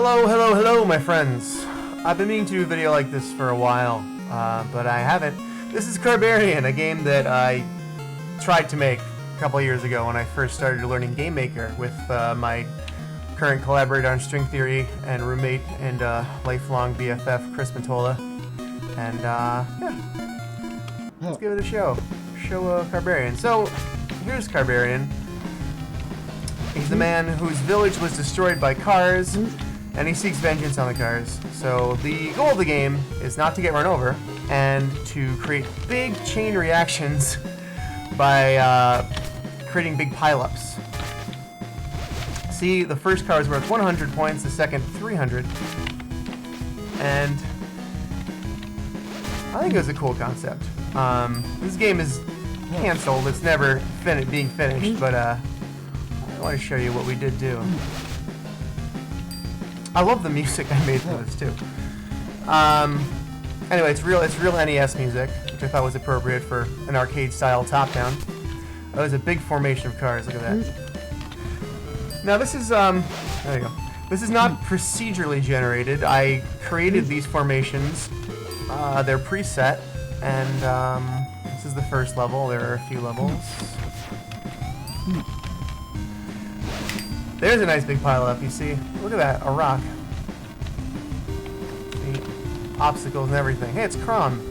Hello, hello, hello, my friends. I've been meaning to do a video like this for a while, but I haven't. This is Carbarian, a game that I tried to make a couple years ago when I first started learning Game Maker with my current collaborator on string theory and roommate and lifelong BFF, Chris Mantola. And yeah, let's give it a show. Show Carbarian. So, here's Carbarian. He's the man whose village was destroyed by cars, and he seeks vengeance on the cars. So the goal of the game is not to get run over, and to create big chain reactions by creating big pileups. See, the first car is worth 100 points, the second 300, and I think it was a cool concept. This game is cancelled, it's never being finished, but I want to show you what we did do. I love the music I made for this too. Anyway, it's real NES music, which I thought was appropriate for an arcade-style top-down. That was a big formation of cars. Look at that. Now this is there you go. This is not procedurally generated. I created these formations. They're preset, and this is the first level. There are a few levels. There's a nice big pile up, you see? Look at that, a rock. See? Obstacles and everything. Hey, it's Crom.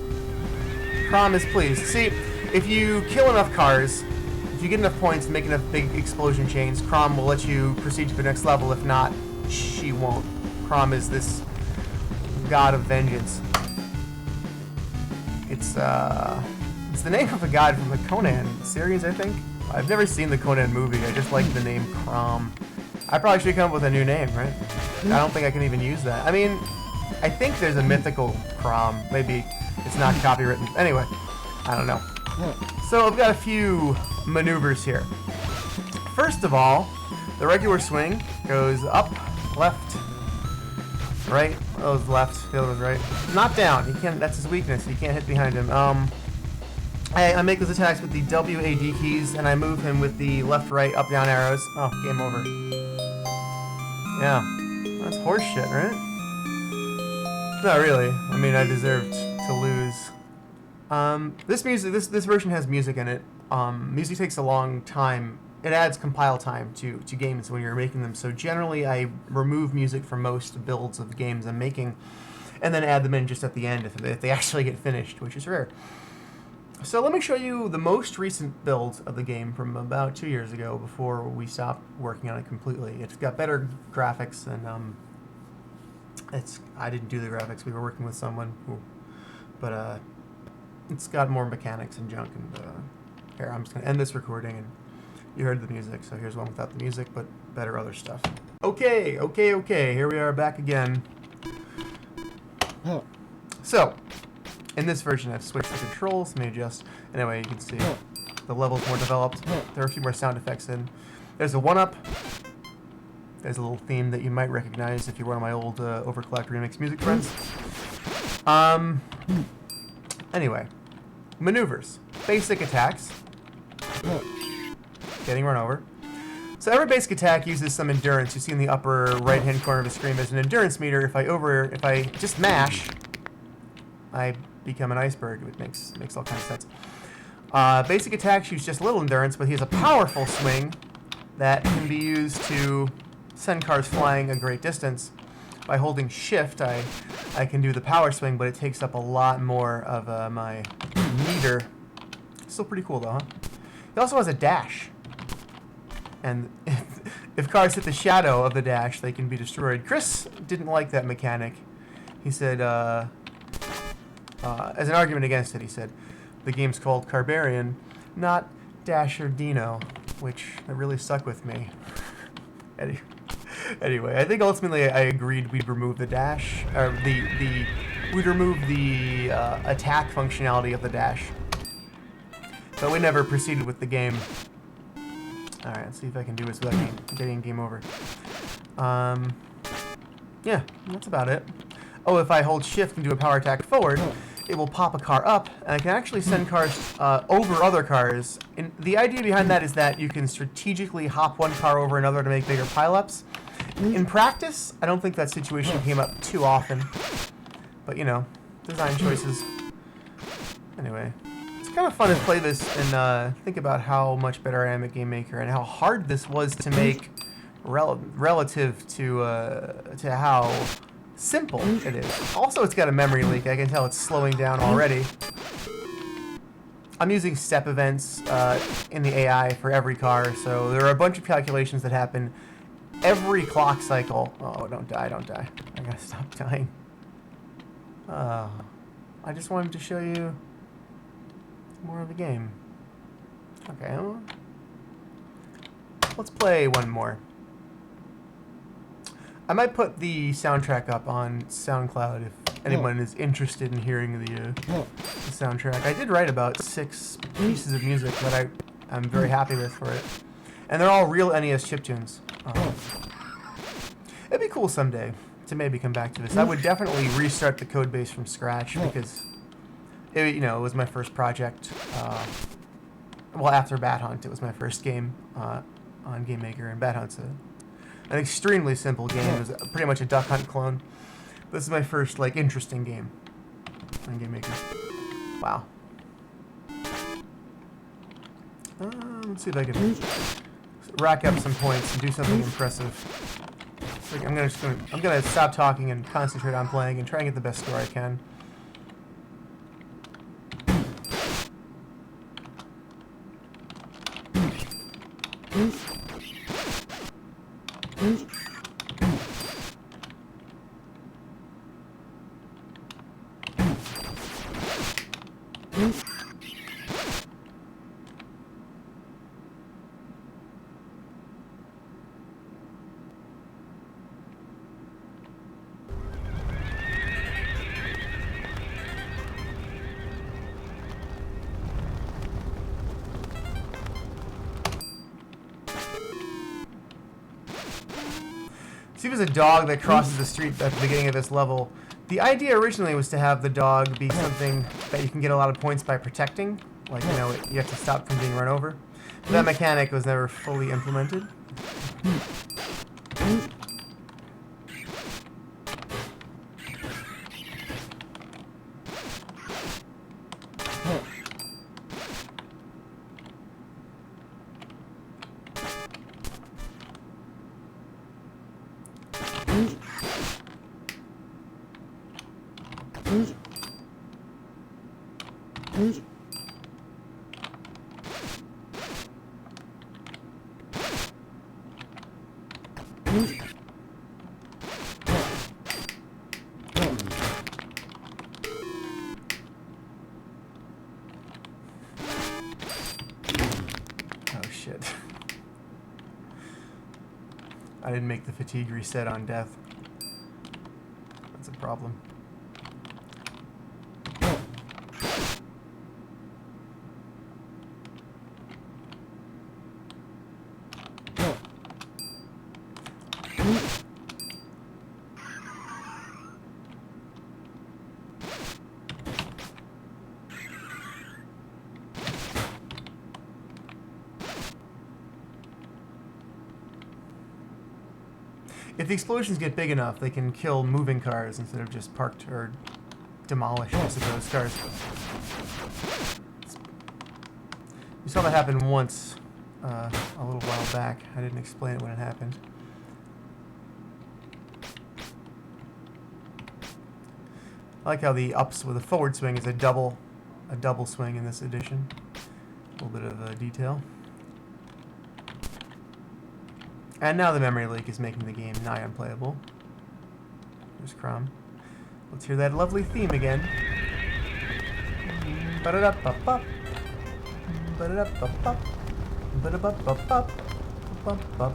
Crom is pleased. See, if you kill enough cars, if you get enough points and make enough big explosion chains, Crom will let you proceed to the next level. If not, she won't. Crom is this god of vengeance. It's the name of a god from the Conan series, I think. I've never seen the Conan movie, I just like the name Crom. I probably should come up with a new name, right? I don't think I can even use that. I mean, I think there's a mythical Crom. Maybe it's not copywritten. Anyway, I don't know. So I've got a few maneuvers here. First of all, the regular swing goes up, left, right. Oh, it was left. The other was right. Not down. He can't. That's his weakness. You can't hit behind him. I make those attacks with the WAD keys, and I move him with the left, right, up, down arrows. Oh, game over. Yeah, that's horse shit, right? Not really. I mean, I deserved to lose. This version has music in it. Music takes a long time. It adds compile time to games when you're making them. So generally, I remove music from most builds of games I'm making, and then add them in just at the end if they actually get finished, which is rare. So let me show you the most recent build of the game from about 2 years ago before we stopped working on it completely. It's got better graphics and I didn't do the graphics. We were working with someone but it's got more mechanics and junk. And here, I'm just gonna end this recording, and you heard the music. So here's one without the music, but better other stuff. Okay. Here we are back again. So. In this version, I've switched the controls. Let me adjust. Anyway, you can see the level's more developed. There are a few more sound effects in. There's a 1-up. There's a little theme that you might recognize if you're one of my old Overclocked Remix music friends. Anyway, maneuvers. Basic attacks. Getting run over. So every basic attack uses some endurance. You see in the upper right-hand corner of the screen, there's an endurance meter. If I just mash, I become an iceberg. It makes all kinds of sense. Basic attacks use just a little endurance, but he has a powerful swing that can be used to send cars flying a great distance. By holding shift, I can do the power swing, but it takes up a lot more of my meter. Still pretty cool though, huh? He also has a dash. And if cars hit the shadow of the dash, they can be destroyed. Chris didn't like that mechanic. He said, as an argument against it, he said, the game's called Carbarian, not Dash or Dino, which really stuck with me. Anyway, I think ultimately I agreed we'd remove the dash, or we'd remove the attack functionality of the dash. But we never proceeded with the game. Alright, let's see if I can do this without getting game over. Yeah, that's about it. Oh, if I hold shift and do a power attack forward, it will pop a car up, and I can actually send cars over other cars. And the idea behind that is that you can strategically hop one car over another to make bigger pileups. In practice, I don't think that situation came up too often. But, you know, design choices. Anyway, it's kind of fun to play this and think about how much better I am at Game Maker and how hard this was to make relative to how simple it is. Also, it's got a memory leak. I can tell it's slowing down already. I'm using step events in the AI for every car, so there are a bunch of calculations that happen every clock cycle. Oh, don't die, don't die. I gotta stop dying. I just wanted to show you more of the game. Okay, let's play one more. I might put the soundtrack up on SoundCloud if anyone is interested in hearing the soundtrack. I did write about 6 pieces of music that I'm very happy with for it. And they're all real NES chiptunes. It'd be cool someday to maybe come back to this. I would definitely restart the code base from scratch because it, you know, it was my first project. Well, after Bat Hunt, it was my first game on Game Maker, and Bat Hunt's an extremely simple game. It was pretty much a Duck Hunt clone. This is my first, like, interesting game on Game Maker. Wow. Let's see if I can rack up some points and do something impressive. Like, I'm gonna stop talking and concentrate on playing and try and get the best score I can. See, there's a dog that crosses the street at the beginning of this level. The idea originally was to have the dog be something that you can get a lot of points by protecting. Like, you know, you have to stop from being run over. But that mechanic was never fully implemented. Oh shit. I didn't make the fatigue reset on death. That's a problem. If the explosions get big enough, they can kill moving cars instead of just parked or demolished, I suppose, cars. We saw that happen once a little while back. I didn't explain it when it happened. I like how the ups with a forward swing is a double swing in this edition. A little bit of detail. And now the memory leak is making the game nigh unplayable. There's Crom. Let's hear that lovely theme again. Ba-da-da-ba-bop. Ba-da-da-ba-bop. Ba-da-ba-ba-bop. Bop-bop.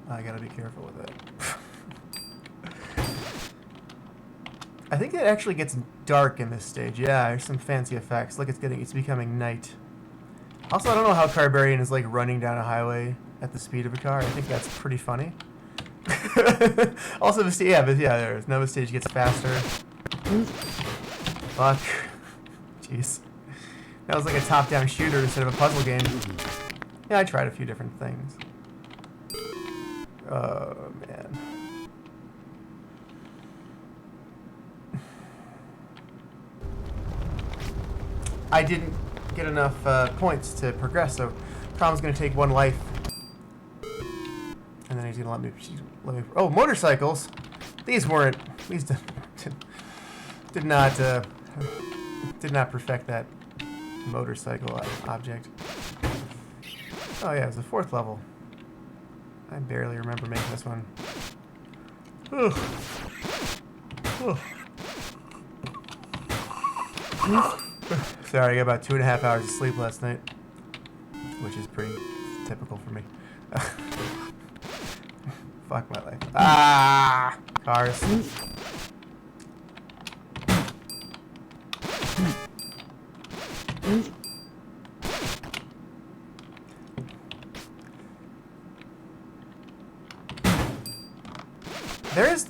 I gotta be careful with it. I think it actually gets dark in this stage. Yeah, there's some fancy effects. Look, it's becoming night. Also, I don't know how Carbarian is like running down a highway at the speed of a car. I think that's pretty funny. Also, yeah, there's Nova stage gets faster. Fuck. Jeez. That was like a top-down shooter instead of a puzzle game. Yeah, I tried a few different things. Oh, man. I didn't get enough points to progress, so Tom's gonna take 1 life. And then he's gonna let me oh, motorcycles! These did not perfect that motorcycle object. Oh yeah, it was the 4th level. I barely remember making this one. Sorry, I got about 2.5 hours of sleep last night, which is pretty typical for me. Fuck my life. Ah! Cars.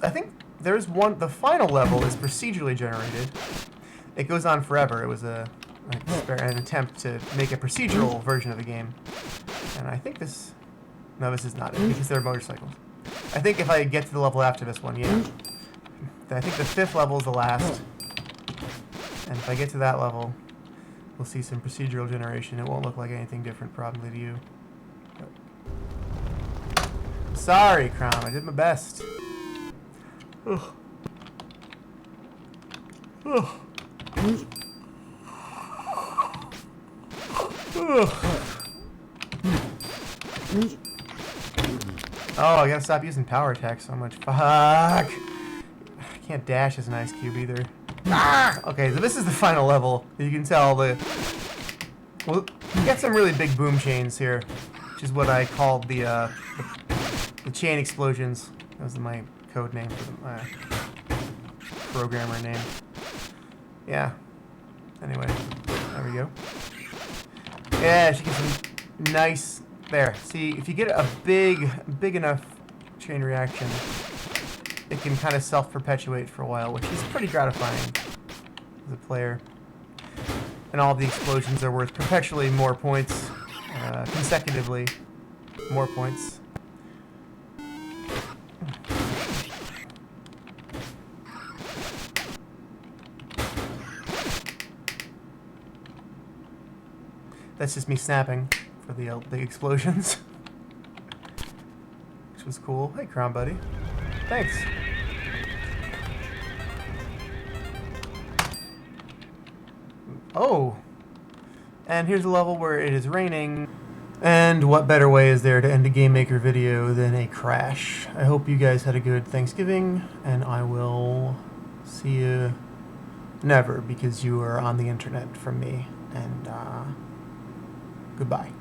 I think there's one, the final level is procedurally generated. It goes on forever. It was an attempt to make a procedural version of the game. And I think this, no, this is not it, because they're motorcycles. I think if I get to the level after this one, yeah. I think the 5th level is the last. And if I get to that level, we'll see some procedural generation. It won't look like anything different probably to you. But sorry, Crom, I did my best. Ugh. Ugh. Ugh. Oh, I gotta stop using power attack so much. Fuck! I can't dash as an ice cube either. Ah! Okay, so this is the final level. You can tell well, you got some really big boom chains here, which is what I called the chain explosions. That was my code name for my programmer name. Yeah. Anyway, there we go. Yeah, she gets some nice. There. See, if you get a big enough chain reaction, it can kind of self-perpetuate for a while, which is pretty gratifying as a player. And all the explosions are worth perpetually more points, consecutively more points. That's just me snapping for the big explosions. Which was cool. Hey, Crown Buddy. Thanks. Oh! And here's a level where it is raining. And what better way is there to end a Game Maker video than a crash? I hope you guys had a good Thanksgiving, and I will see you never, because you are on the internet from me. And, goodbye.